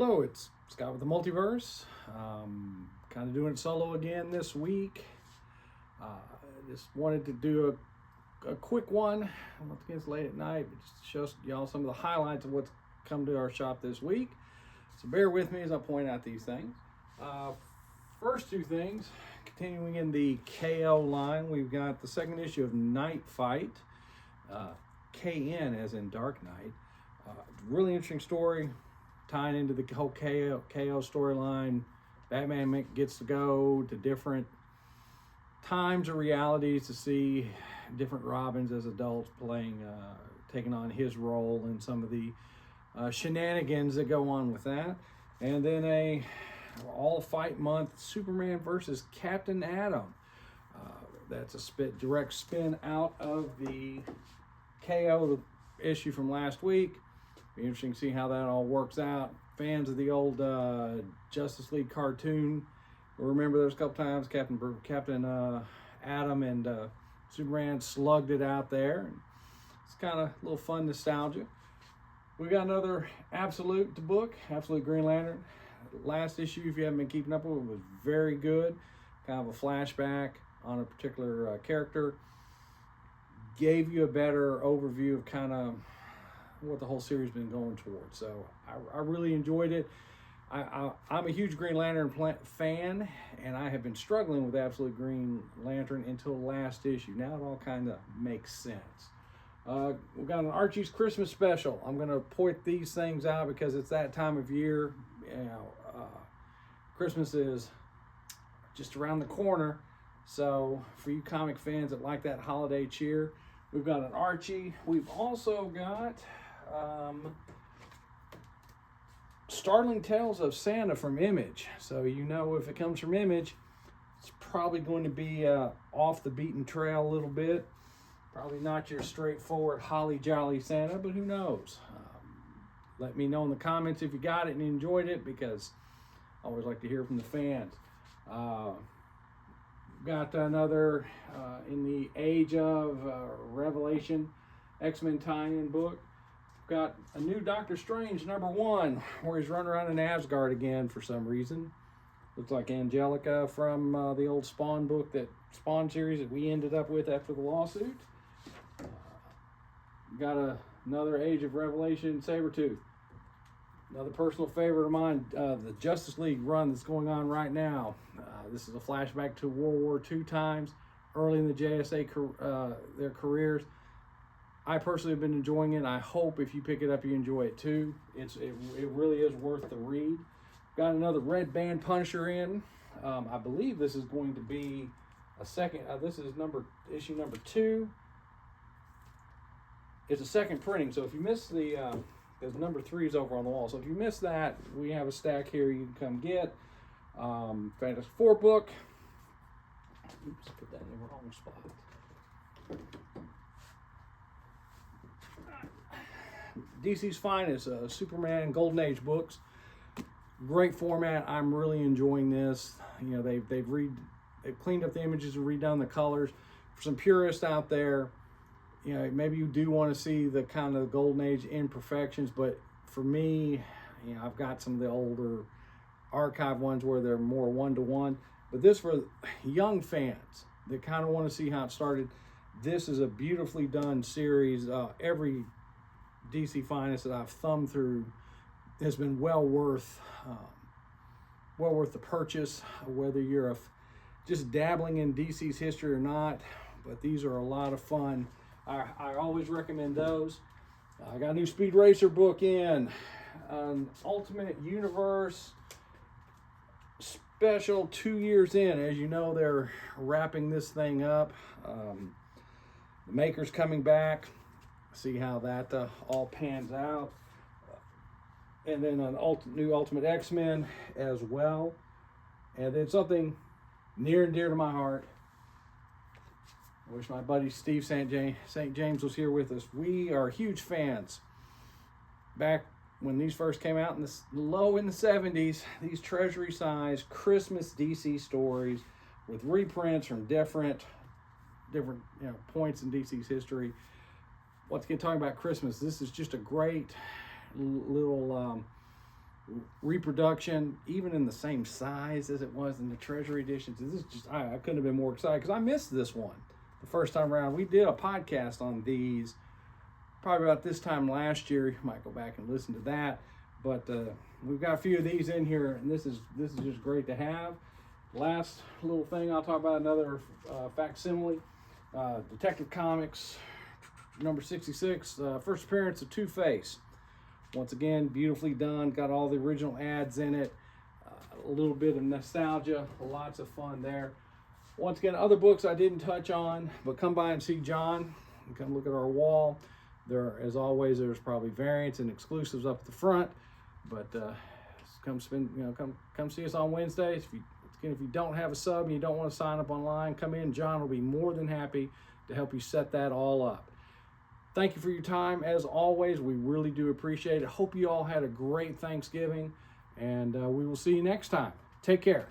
Hello, it's Scott with the Multiverse. Kind of doing it solo again this week. Just wanted to do a quick one. Once again, it's late at night, but just to show y'all some of the highlights of what's come to our shop this week. So bear with me as I point out these things. First two things, continuing in the KO line, we've got the second issue of Night Fight. KN as in Dark Knight. Really interesting story. Tying into the whole KO storyline. Batman gets to go to different times or realities to see different Robins as adults playing, taking on his role in some of the shenanigans that go on with that. And then a all fight month Superman versus Captain Atom. That's a direct spin out of the KO issue from last week. Be interesting to see how that all works out. Fans of the old Justice League cartoon will remember there's a couple times Captain Atom and Superman slugged it out there. It's kind of a little fun nostalgia. We got another Absolute book, Absolute Green Lantern. Last issue, if you haven't been keeping up with it, was very good. Kind of a flashback on a particular character. Gave you a better overview of kind of what the whole series has been going towards. So I really enjoyed it. I'm a huge Green Lantern fan, and I have been struggling with Absolute Green Lantern until last issue. Now it all kind of makes sense. We've got an Archie's Christmas special. I'm going to point these things out because it's that time of year. You know, Christmas is just around the corner. So for you comic fans that like that holiday cheer, we've got an Archie. We've also got Startling Tales of Santa from Image. So you know if it comes from Image, it's probably going to be off the beaten trail a little bit. Probably not your straightforward holly jolly Santa, but who knows? Let me know in the comments if you got it and enjoyed it, because I always like to hear from the fans. Got another in the Age of Revelation X-Men tie-in book. Got a new Doctor Strange #1 where he's running around in Asgard again for some reason. Looks like Angelica from the old Spawn book, that Spawn series that we ended up with after the lawsuit. Got another Age of Revelation Sabretooth. Another personal favorite of mine, the Justice League run that's going on right now. This is a flashback to World War II times, early in the JSA their careers. I personally have been enjoying it. I hope if you pick it up, you enjoy it too. It really is worth the read. Got another Red Band Punisher in. I believe this is going to be a second. This is issue number 2. It's a second printing, so if you miss the there's number 3 is over on the wall. So if you missed that, we have a stack here you can come get. Fantastic Four book. Oops, put that in the wrong spot. DC's Finest, Superman Golden Age books. Great format. I'm really enjoying this. You know, they've cleaned up the images and redone the colors. For some purists out there, you know, maybe you do want to see the kind of Golden Age imperfections, but for me, you know, I've got some of the older archive ones where they're more one-to-one. But this, for young fans that kind of want to see how it started, this is a beautifully done series. Every DC Finest that I've thumbed through has been well worth the purchase, whether you're just dabbling in DC's history or not. But these are a lot of fun. I always recommend those. I got a new Speed Racer book in, Ultimate Universe special 2 years in. As you know, they're wrapping this thing up. The maker's coming back. See how that all pans out. And then an new Ultimate X-Men as well. And then something near and dear to my heart. I wish my buddy Steve St. James was here with us. We are huge fans. Back when these first came out in the 70s, these treasury size Christmas DC stories with reprints from different points in DC's history. Once again, talking about Christmas, this is just a great little reproduction, even in the same size as it was in the Treasury editions. This is just, I couldn't have been more excited because I missed this one the first time around. We did a podcast on these probably about this time last year. You might go back and listen to that, but we've got a few of these in here, and this is just great to have. Last little thing, I'll talk about another facsimile, Detective Comics number 66, first appearance of Two-Face. Once again, beautifully done, got all the original ads in it, a little bit of nostalgia, lots of fun there. Once again, other books I didn't touch on, but come by and see John, and come look at our wall. There, as always, there's probably variants and exclusives up at the front, but come see us on Wednesdays. If you don't have a sub and you don't want to sign up online, come in. John will be more than happy to help you set that all up. Thank you for your time. As always, we really do appreciate it. Hope you all had a great Thanksgiving, and we will see you next time. Take care.